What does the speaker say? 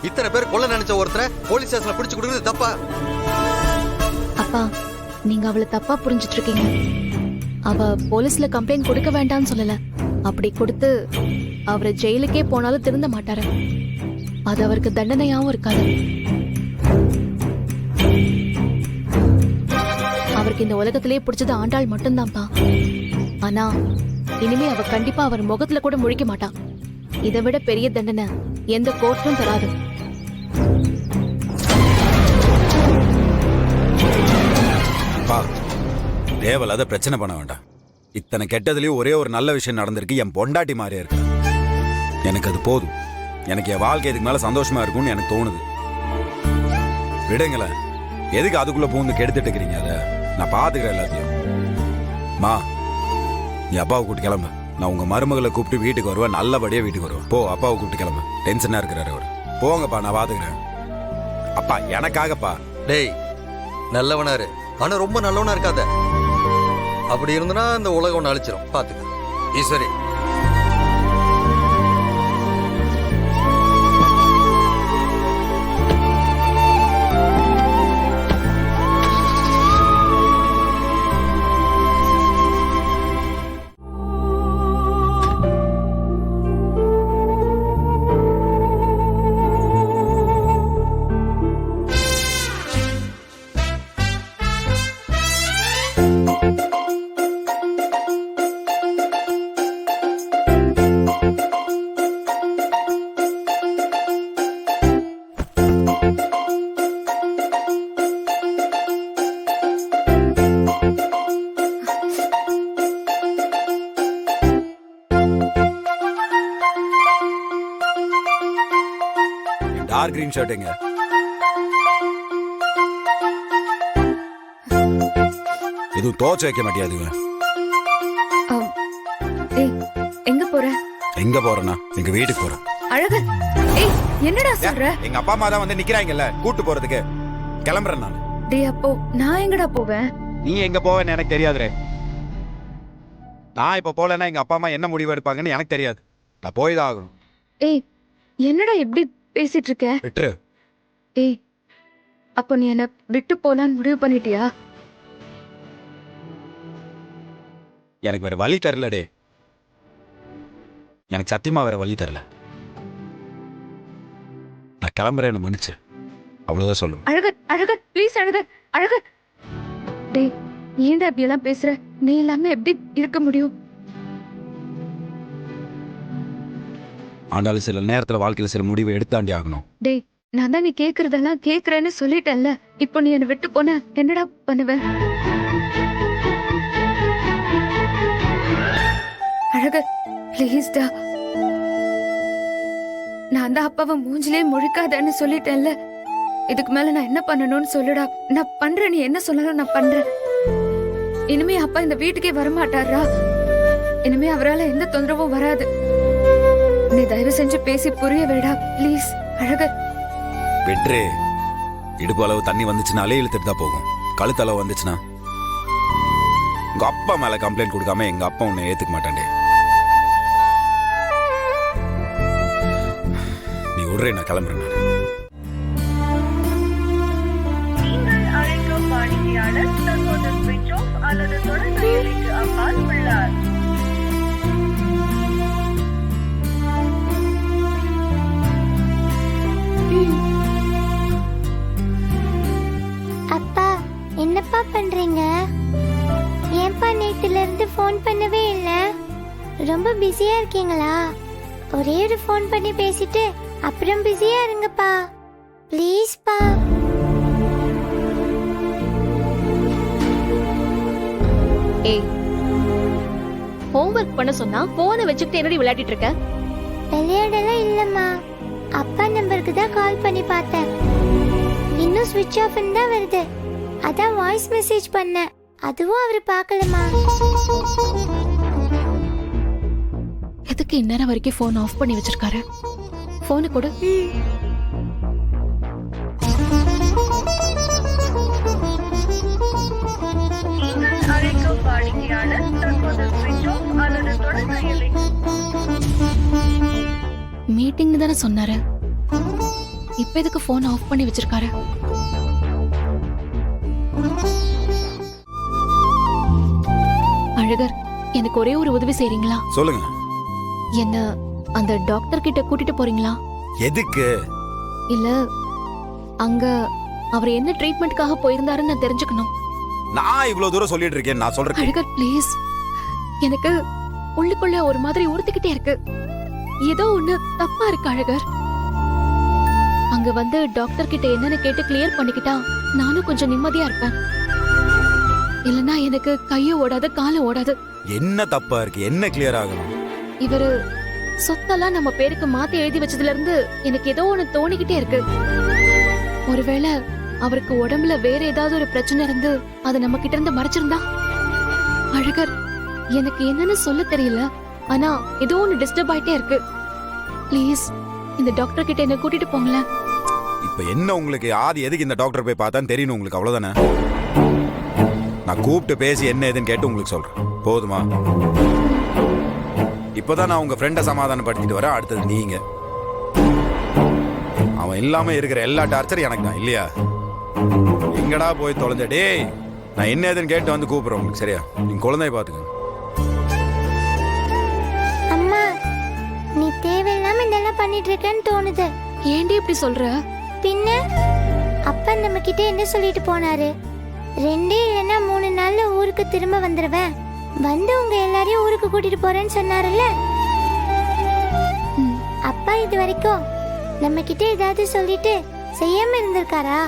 இத்தனை பேர் கொல்ல நினைச்ச ஒருத்தரை போலீஸ் ஸ்டேஷன்ல பிடிச்சு கொடுக்குறது தப்பா? அப்பா, நீங்க அவளை தப்பா புரிஞ்சிட்டு இருக்கீங்க. அவ போலீஸ்ல கம்ப்ளைண்ட் கொடுக்க வேண்டாம்னு சொல்லல. அப்படி கொடுத்து அவரை ஜெயிலுக்கே போனாலும் திருந்த மாட்டாரு. அது அவருக்கு தண்டனையாவும் இருக்காது. அவருக்கு இந்த உலகத்திலேயே பிடிச்சது ஆண்டாள் மட்டும்தான்ப்பா. ஆனா இனிமே அவ கண்டிப்பா அவர் முகத்துல கூட முழிக்க மாட்டான். இதை விட பெரிய தண்டனை எந்த கோர்ட்டும் தராது. தேவலாத பிரச்சனை பண்ண வேண்டாம். இத்தனை கெட்டதுலயும் ஒரே ஒரு நல்ல விஷயம் நடந்திருக்கு. என் பொண்டாட்டி மாதிரியா இருக்கு. எனக்கு அது போதும். எனக்கு என் வாழ்க்கை இதுக்கு மேல சந்தோஷமா இருக்கும்னு எனக்கு தோணுது. விடுங்களேன். எதுக்கு அதுக்குள்ள பூந்து கெடுத்துட்டு இருக்கிறீங்க? அதை நான் பாத்துக்கிறேன் எல்லாத்தையும். மா, நீ அப்பாவை கூப்பிட்டு கிளம்பு. நான் உங்க மருமகளை கூப்பிட்டு வீட்டுக்கு வருவேன். நல்லபடியா வீட்டுக்கு வருவேன். போ, அப்பாவை கூப்பிட்டு கிளம்பு. டென்ஷனா இருக்கிறாரு அவர். போங்கப்பா, நான் பாத்துக்கிறேன். அப்பா, எனக்காகப்பா. டேய், நல்லவனாரு, ஆனா ரொம்ப நல்லவனா இருக்காத. அப்படி இருந்தனா இந்த உலகம் ஒன்று அழிச்சிரும். பாத்துக்க ஈஸ்வரி. Dark green ஷர்ட்டுங்க. இது தோச்சு வைக்க மாட்டியாதுங்க. எங்க போற? எங்க போறேன்னா எங்க வீட்டுக்கு போறேன். அழகு, ஏய் என்னடா சொல்ற? எங்க அப்பா அம்மா தான் வந்து நிக்கிறாங்கல்ல கூட்டு போறதுக்கு. கிளம்புறேன் நான். டேய் அப்போ நான் எங்கடா போவேன்? நீ எங்க போவேன்னு எனக்கு தெரியாதுரே. நான் இப்ப போலன்னா எங்க அப்பா அம்மா என்ன முடிவு எடுப்பாங்கன்னு எனக்கு தெரியாது. நான் போய் தான் ஆகணும். ஏய் என்னடா இப்படி பேசிட்டு இருக்க? விட்டுரு. ஏய் அப்போ நீ என்ன விட்டு போலான்னு முடிவு பண்ணிட்டியா? எனக்கு வேற வழி தரலடே. எனக்கு சத்தியமா வேற வழி தரல. நான் கிளம்புறேன்னு மன்னிச்சு. அவ்வளவுதான் சொல்லுவேன். அழகு, அழகு, ப்ளீஸ் அழகு, அழகு. டேய் ஏன்டா இப்படி எல்லாம் பேசுற? நீ இல்லாம எப்படி இருக்க முடியும்? ஆனாலும் சில நேரத்துல வாழ்க்கையில சில முடிவை எடுத்தாண்டி ஆகணும். டேய் நான் தான் நீ கேக்குறதெல்லாம் கேக்குறேன்னு சொல்லிட்டேன்ல. இப்போ நீ என்ன விட்டு போன என்னடா பண்ணுவ? அழகு ப்ளீஸ்டா. நான் தான் அப்பாவை மூஞ்சிலே முழிக்காதன்னு சொல்லிட்டேன்ல. இதுக்கு மேல நான் என்ன பண்ணணும்னு சொல்லுடா. நான் பண்றேன், நீ என்ன சொன்னாலும் நான் பண்றேன். இனிமே அப்பா இந்த வீட்டுக்கே வரமாட்டாரா? இனிமே அவரால் எந்த தொந்தரவும் வராது. நீ தயவு செஞ்சு பேசி புரிய வேடா ப்ளீஸ். அழகு வெற்று. இடுப்பு அளவு தண்ணி வந்துச்சுனாலே இழுத்துட்டு தான் போகும். கழுத்து அளவு வந்துச்சுன்னா உங்க அப்பா மேல கம்ப்ளைண்ட் கொடுக்காம எங்க அப்பா உன்னை ஏத்துக்க மாட்டாண்டே. நீ விடுறே, நான் கிளம்புறேன். நீங்கள் அழைக்கும் வாடிக்கையாளர் தற்போது ஸ்விட்ச் ஆஃப் அல்லது தொடர்பு எல்லைக்கு அப்பால் உள்ளார். அப்பா என்னப்பா பண்றீங்க? ஏன்பா நேத்துல இருந்து ஃபோன் பண்ணவே இல்ல? ரொம்ப பிஸியா இருக்கீங்களா? ஒரே ஒரு ஃபோன் பண்ணி பேசிட்டு அப்புறம் பிஸியா இருங்கப்பா ப்ளீஸ் பா. ஏய் ஹோம்வொர்க் பண்ண சொன்னா போனை வச்சுக்கிட்டு என்னடி விளையாடிட்டு இருக்க? விளையாடலாம் இல்லம்மா, அப்பா நம்பருக்கு தான் கால் பண்ணி பார்த்தேன். இன்னும் ஸ்விட்ச் ஆஃப் தான் வருது. அதான் வாய்ஸ் மெசேஜ் பண்ணேன். அதுவும் அவரு பார்க்கலமா. எதுக்கு இந்நேரம் வரைக்கும் போன் ஆஃப் பண்ணி வச்சிருக்காரு? போனு கூட. நீங்கள் அழைக்கும் வாடிக்கையாளர் தற்போது ஸ்விட்ச் ஆஃப் அல்லது தொடர்பு எல்லைக்கு. மீட்டிங் தானே சொன்னாரு. இப்ப எதுக்கு போன் ஆஃப் பண்ணி வச்சிருக்காரு? அழகர், எனக்கு ஒரே ஒரு உதவி செய்றீங்களா? சொல்லுங்க. என்ன அந்த டாக்டர் கிட்ட கூட்டிட்டு போறீங்களா? எதுக்கு? இல்ல, அங்க அவர் என்ன ட்ரீட்மெண்ட்காக போயிருந்தாருன்னு நான் தெரிஞ்சுக்கணும். நான் இவ்வளவு தூரம் சொல்லிட்டு இருக்கேன், நான் சொல்றேன். அழகர் ப்ளீஸ், எனக்கு உள்ளுக்குள்ள ஒரு மாதிரி உறுத்திக்கிட்டே இருக்கு. ஏதோ ஒண்ணு தப்பா இருக்கு அழகர். அங்க வந்து டாக்டர் கிட்ட என்னன்னு கேட்டு கிளியர் பண்ணிக்கிட்டா நானும் கொஞ்சம் நிம்மதியா இருப்பேன். இல்லனா எனக்கு கையும் ஓடாது காலும் ஓடாது. என்ன தப்பா இருக்கு? என்ன கிளியர் ஆகணும்? இவரு சொத்தெல்லாம் நம்ம பேருக்கு மாத்தி எழுதி வச்சதுல இருந்து எனக்கு ஏதோ ஒண்ணு தோணிக்கிட்டே இருக்கு. ஒருவேளை அவருக்கு உடம்புல வேற ஏதாவது ஒரு பிரச்சனை இருந்து அதை நம்ம கிட்ட இருந்து மறைச்சிருந்தா? அழகர், எனக்கு என்னன்னு சொல்ல தெரியல, ஆனா ஏதோ ஒண்ணு டிஸ்டர்ப் ஆயிட்டே இருக்கு. ப்ளீஸ் இந்த டாக்டர் கிட்ட என்ன கூட்டிட்டு போங்களேன். இப்ப என்ன உங்களுக்கு ஆதி எதுக்கு இந்த டாக்டர் போய் பார்த்தான்னு தெரியணும் உங்களுக்கு, அவ்வளவுதானே? நான் கூப்பிட்டு பேசி என்ன ஏதுன்னு கேட்டு உங்களுக்கு சொல்றேன், போதுமா? இப்பதான் நான் உங்க ஃப்ரெண்டை சமாதானப்படுத்திட்டு வரேன். அடுத்தது நீங்க. அவன் இல்லாம இருக்கிற எல்லா டார்ச்சரும் எனக்கு தான், இல்லையா? எங்கடா போய் தொலைஞ்ச? டேய், நான் என்ன ஏதுன்னு கேட்டு வந்து கூப்பிடுறேன் உங்களுக்கு, சரியா? நீங்க குழந்தைய பாத்துக்கங்க. அம்மா, நீ தேவையில்லாம இதெல்லாம் பண்ணிட்டு இருக்கேன்னு தோணுது. ஏண்டி இப்படி சொல்ற? பின்ன அப்பா நம்ம கிட்ட என்ன சொல்லிட்டு போனாரு? 2 இல்லைன்னா 3 நாள்ல ஊருக்கு திரும்ப வந்துருவேன், வந்து உங்க எல்லாரையும் ஊருக்கு கூட்டிட்டு போறேன்னு சொன்னாருல்ல. அப்பா இது வரைக்கும் நம்ம கிட்ட ஏதாவது சொல்லிட்டு செய்யாம இருந்திருக்காரா?